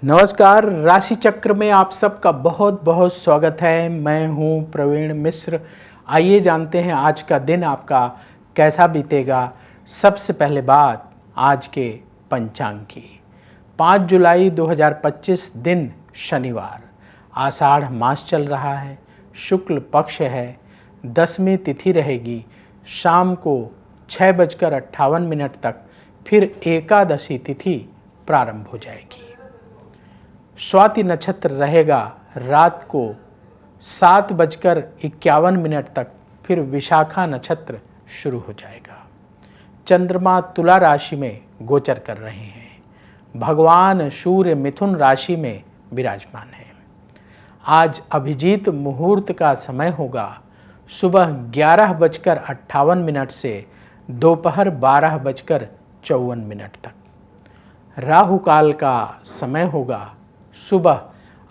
नमस्कार। राशि चक्र में आप सबका बहुत बहुत स्वागत है। मैं हूं प्रवीण मिश्र। आइए जानते हैं आज का दिन आपका कैसा बीतेगा। सबसे पहले बात आज के पंचांग की। 5 जुलाई 2025 दिन शनिवार, आषाढ़ मास चल रहा है, शुक्ल पक्ष है, 10वीं तिथि रहेगी। शाम को 6:58 तक फिर एकादशी तिथि प्रारंभ हो जाएगी। स्वाति नक्षत्र रहेगा रात को 7:51 तक, फिर विशाखा नक्षत्र शुरू हो जाएगा। चंद्रमा तुला राशि में गोचर कर रहे हैं। भगवान सूर्य मिथुन राशि में विराजमान है। आज अभिजीत मुहूर्त का समय होगा सुबह 11:58 से दोपहर 12:54 तक। राहु काल का समय होगा सुबह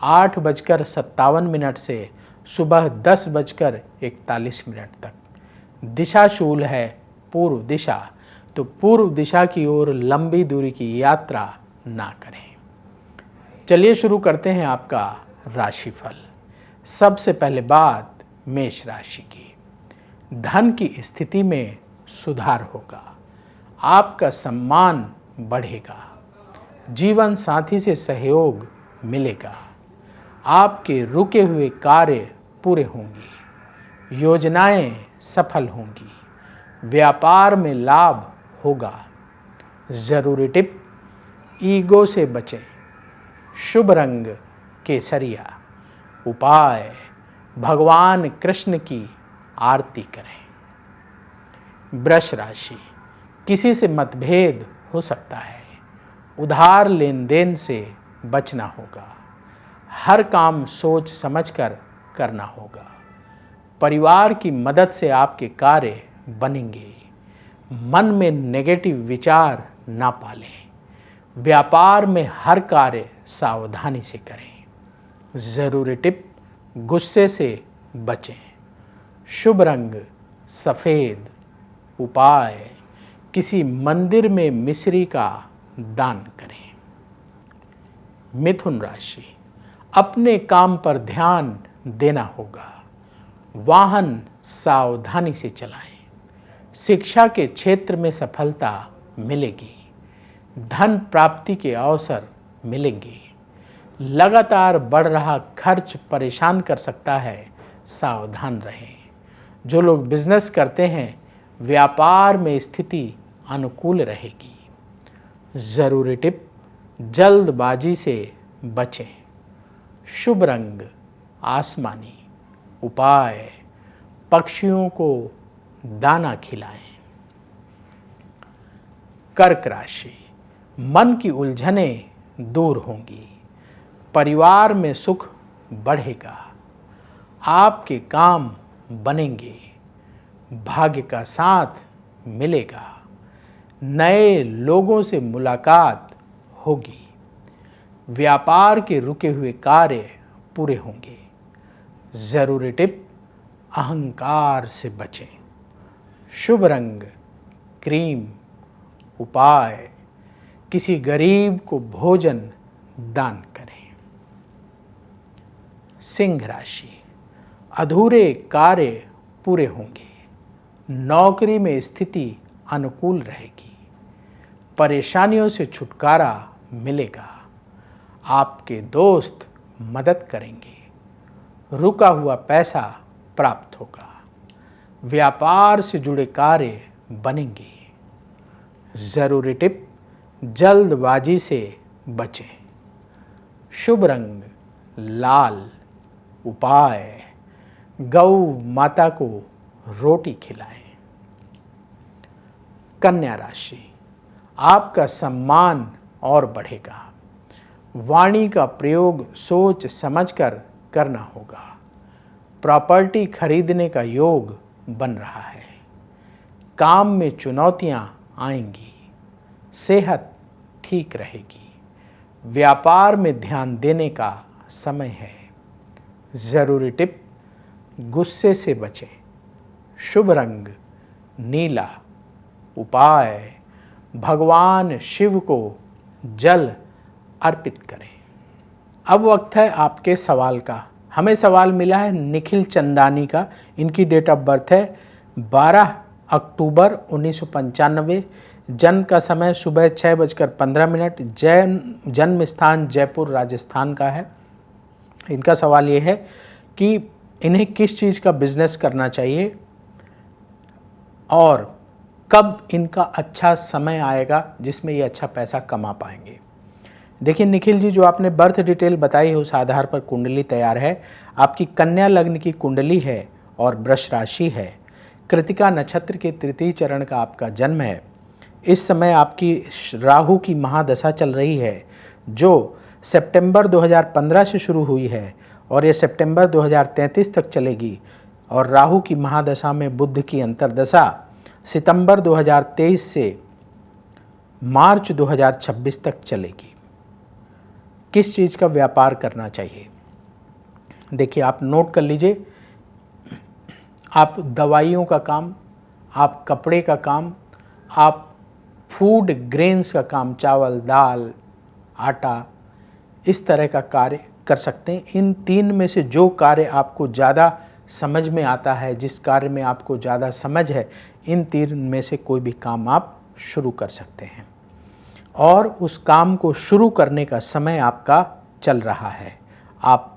8:57 से सुबह 10:41 तक। दिशा शूल है पूर्व दिशा, तो पूर्व दिशा की ओर लंबी दूरी की यात्रा ना करें। चलिए शुरू करते हैं आपका राशिफल। सबसे पहले बात मेष राशि की। धन की स्थिति में सुधार होगा, आपका सम्मान बढ़ेगा, जीवन साथी से सहयोग मिलेगा, आपके रुके हुए कार्य पूरे होंगे, योजनाएं सफल होंगी, व्यापार में लाभ होगा। जरूरी टिप, ईगो से बचें। शुभ रंग केसरिया। उपाय, भगवान कृष्ण की आरती करें। वृष राशि, किसी से मतभेद हो सकता है, उधार लेन देन से बचना होगा, हर काम सोच समझकर करना होगा, परिवार की मदद से आपके कार्य बनेंगे, मन में नेगेटिव विचार ना पालें, व्यापार में हर कार्य सावधानी से करें। जरूरी टिप, गुस्से से बचें। शुभ रंग सफ़ेद। उपाय, किसी मंदिर में मिश्री का दान करें। मिथुन राशि, अपने काम पर ध्यान देना होगा, वाहन सावधानी से चलाएं, शिक्षा के क्षेत्र में सफलता मिलेगी, धन प्राप्ति के अवसर मिलेंगे, लगातार बढ़ रहा खर्च परेशान कर सकता है, सावधान रहें। जो लोग बिजनेस करते हैं, व्यापार में स्थिति अनुकूल रहेगी। जरूरी टिप, जल्दबाजी से बचें। शुभ रंग आसमानी। उपाय, पक्षियों को दाना खिलाएं। कर्क राशि, मन की उलझनें दूर होंगी, परिवार में सुख बढ़ेगा, आपके काम बनेंगे, भाग्य का साथ मिलेगा, नए लोगों से मुलाकात होगी, व्यापार के रुके हुए कार्य पूरे होंगे। जरूरी टिप, अहंकार से बचें। शुभ रंग क्रीम। उपाय, किसी गरीब को भोजन दान करें। सिंह राशि, अधूरे कार्य पूरे होंगे, नौकरी में स्थिति अनुकूल रहेगी, परेशानियों से छुटकारा मिलेगा, आपके दोस्त मदद करेंगे, रुका हुआ पैसा प्राप्त होगा, व्यापार से जुड़े कार्य बनेंगे। जरूरी टिप, जल्दबाजी से बचें। शुभ रंग लाल। उपाय, गौ माता को रोटी खिलाएं। कन्या राशि, आपका सम्मान और बढ़ेगा, वाणी का प्रयोग सोच समझकर करना होगा, प्रॉपर्टी खरीदने का योग बन रहा है, काम में चुनौतियां आएंगी, सेहत ठीक रहेगी, व्यापार में ध्यान देने का समय है। जरूरी टिप, गुस्से से बचें। शुभ रंग नीला। उपाय, भगवान शिव को जल अर्पित करें। अब वक्त है आपके सवाल का। हमें सवाल मिला है निखिल चंदानी का। इनकी डेट ऑफ बर्थ है 12 अक्टूबर 1995। जन्म का समय सुबह 6:15। जन्म स्थान जयपुर राजस्थान का है। इनका सवाल ये है कि इन्हें किस चीज़ का बिजनेस करना चाहिए और कब इनका अच्छा समय आएगा जिसमें ये अच्छा पैसा कमा पाएंगे। देखिए निखिल जी, जो आपने बर्थ डिटेल बताई है उस आधार पर कुंडली तैयार है। आपकी कन्या लग्न की कुंडली है और वृष राशि है। कृतिका नक्षत्र के तृतीय चरण का आपका जन्म है। इस समय आपकी राहु की महादशा चल रही है जो सितंबर 2015 से शुरू हुई है और ये सितंबर 2033 तक चलेगी। और राहु की महादशा में बुध की अंतर्दशा सितंबर 2023 से मार्च 2026 तक चलेगी। किस चीज़ का व्यापार करना चाहिए? देखिए, आप नोट कर लीजिए। आप दवाइयों का काम, आप कपड़े का काम, आप फूड ग्रेन्स का काम, चावल, दाल, आटा, इस तरह का कार्य कर सकते हैं। इन तीन में से जो कार्य आपको ज़्यादा समझ में आता है, जिस कार्य में आपको ज़्यादा समझ है, इन तीन में से कोई भी काम आप शुरू कर सकते हैं। और उस काम को शुरू करने का समय आपका चल रहा है। आप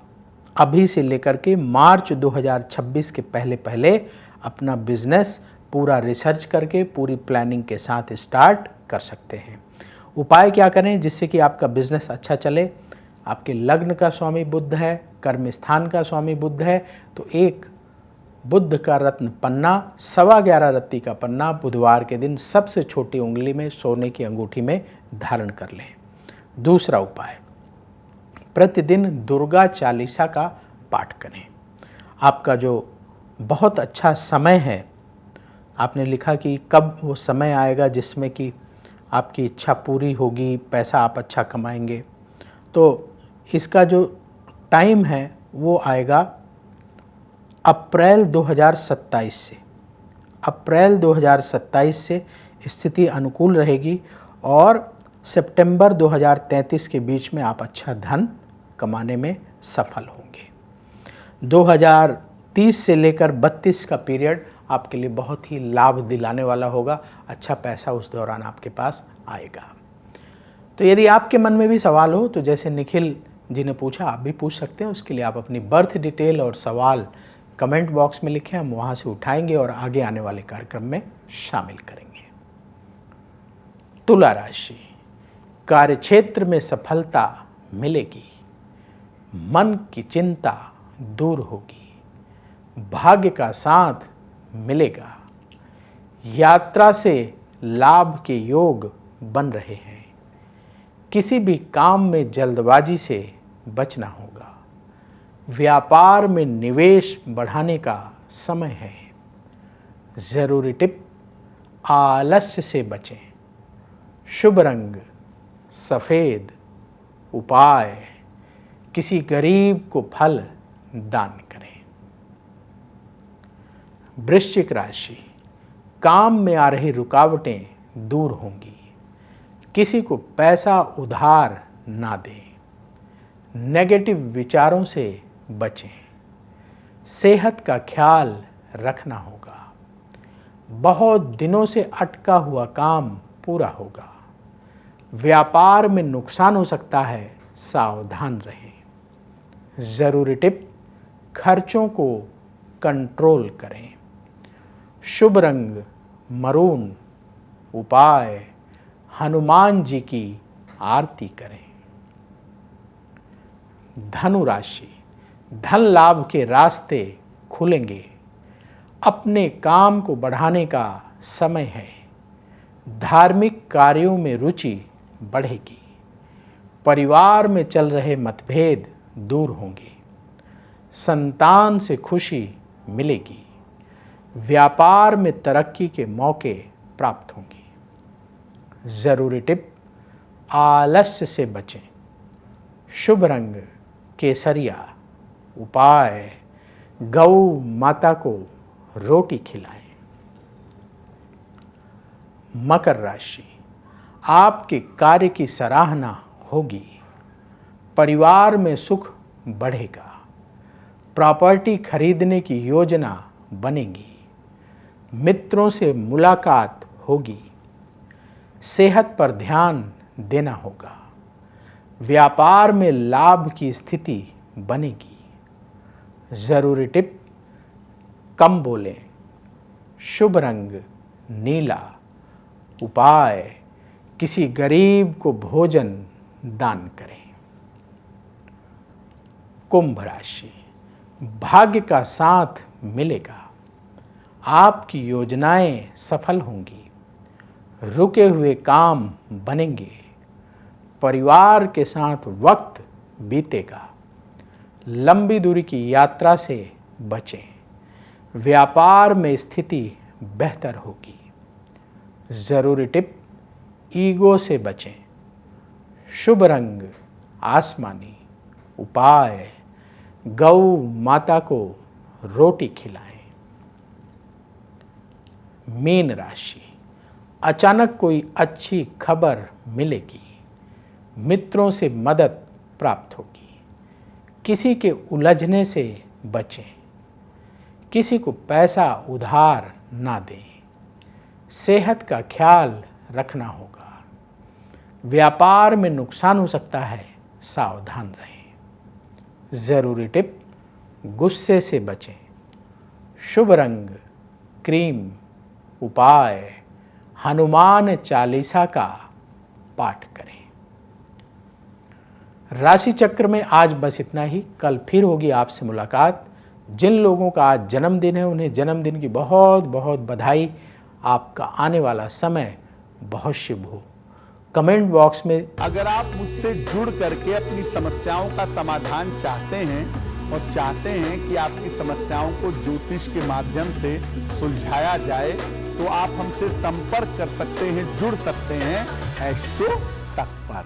अभी से लेकर के मार्च 2026 के पहले पहले अपना बिजनेस पूरा रिसर्च करके पूरी प्लानिंग के साथ स्टार्ट कर सकते हैं। उपाय क्या करें जिससे कि आपका बिजनेस अच्छा चले? आपके लग्न का स्वामी बुध है, कर्म स्थान का स्वामी बुध है, तो एक बुध का रत्न पन्ना, 11.25 रत्ती का पन्ना बुधवार के दिन सबसे छोटी उंगली में सोने की अंगूठी में धारण कर लें। दूसरा उपाय, प्रतिदिन दुर्गा चालीसा का पाठ करें। आपका जो बहुत अच्छा समय है, आपने लिखा कि कब वो समय आएगा जिसमें कि आपकी इच्छा पूरी होगी, पैसा आप अच्छा कमाएंगे, तो इसका जो टाइम है वो आएगा अप्रैल 2027 से। अप्रैल 2027 से स्थिति अनुकूल रहेगी और सितंबर 2033 के बीच में आप अच्छा धन कमाने में सफल होंगे। 2030 से लेकर 32 का पीरियड आपके लिए बहुत ही लाभ दिलाने वाला होगा। अच्छा पैसा उस दौरान आपके पास आएगा। तो यदि आपके मन में भी सवाल हो तो जैसे निखिल जी ने पूछा, आप भी पूछ सकते हैं। उसके लिए आप अपनी बर्थ डिटेल और सवाल कमेंट बॉक्स में लिखें, हम वहाँ से उठाएंगे और आगे आने वाले कार्यक्रम में शामिल करेंगे। तुला राशि, कार्यक्षेत्र में सफलता मिलेगी, मन की चिंता दूर होगी, भाग्य का साथ मिलेगा, यात्रा से लाभ के योग बन रहे हैं, किसी भी काम में जल्दबाजी से बचना होगा, व्यापार में निवेश बढ़ाने का समय है। जरूरी टिप, आलस्य से बचें, शुभ रंग सफ़ेद, उपाय किसी गरीब को फल दान करें। वृश्चिक राशि, काम में आ रही रुकावटें दूर होंगी, किसी को पैसा उधार ना दें, नेगेटिव विचारों से बचें, सेहत का ख्याल रखना होगा, बहुत दिनों से अटका हुआ काम पूरा होगा, व्यापार में नुकसान हो सकता है, सावधान रहें। ज़रूरी टिप, खर्चों को कंट्रोल करें, शुभ रंग मरून, उपाय हनुमान जी की आरती करें। धनु राशि, धन लाभ के रास्ते खुलेंगे, अपने काम को बढ़ाने का समय है, धार्मिक कार्यों में रुचि बढ़ेगी, परिवार में चल रहे मतभेद दूर होंगे, संतान से खुशी मिलेगी, व्यापार में तरक्की के मौके प्राप्त होंगे। ज़रूरी टिप, आलस्य से बचें, शुभ रंग केसरिया, उपाय गौ माता को रोटी खिलाएं। मकर राशि, आपके कार्य की सराहना होगी, परिवार में सुख बढ़ेगा। प्रॉपर्टी खरीदने की योजना बनेगी। मित्रों से मुलाकात होगी। सेहत पर ध्यान देना होगा। व्यापार में लाभ की स्थिति बनेगी। ज़रूरी टिप, कम बोलें। शुभ रंग नीला। उपाय, किसी गरीब को भोजन दान करें। कुंभ राशि, भाग्य का साथ मिलेगा। आपकी योजनाएं सफल होंगी। रुके हुए काम बनेंगे। परिवार के साथ वक्त बीतेगा। लंबी दूरी की यात्रा से बचें। व्यापार में स्थिति बेहतर होगी। ज़रूरी टिप, ईगो से बचें। शुभ रंग आसमानी। उपाय, गौ माता को रोटी खिलाएं। मीन राशि, अचानक कोई अच्छी खबर मिलेगी। मित्रों से मदद प्राप्त होगी। किसी के उलझने से बचें। किसी को पैसा उधार ना दें। सेहत का ख्याल रखना होगा। व्यापार में नुकसान हो सकता है, सावधान रहें। ज़रूरी टिप, गुस्से से बचें। शुभ रंग क्रीम। उपाय, हनुमान चालीसा का पाठ करें। राशि चक्र में आज बस इतना ही। कल फिर होगी आपसे मुलाकात। जिन लोगों का आज जन्मदिन है उन्हें जन्मदिन की बहुत बहुत बधाई। आपका आने वाला समय बहुत शुभ हो। कमेंट बॉक्स में अगर आप मुझसे जुड़ करके अपनी समस्याओं का समाधान चाहते हैं और चाहते हैं कि आपकी समस्याओं को ज्योतिष के माध्यम से सुलझाया जाए, तो आप हमसे संपर्क कर सकते हैं, जुड़ सकते हैं एस्ट्रो तक पर।